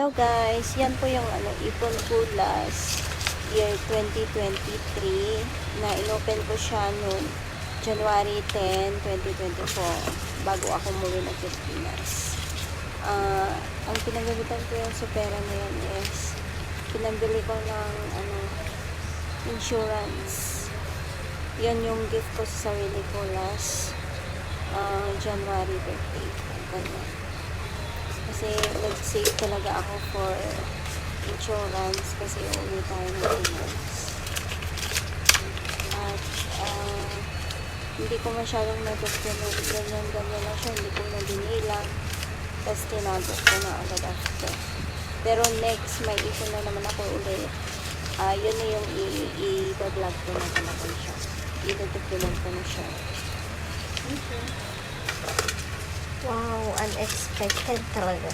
Hello guys, yan po yung ipon ko last year 2023 na inopen ko siya noong January 10, 2024 bago ako umuwi ng Pilipinas. Ang pinagamitan ko yung sa pera na yan is pinambili ko ng insurance. Yan yung gift ko sa sarili ko last January 30. Ganyan. Kasi nag-save talaga ako for insurance kasi uuwi tayo ng Pinas. At hindi ko masyadong na-document. Ganyan lang siya. Hindi ko na dinilang. Tapos tinago ko na agad after. Pero next, may ipon na naman ako ulit. Yun na yung i-vlog ko na talaga siya. I-document ko na siya. Okay. Wow, unexpected talaga.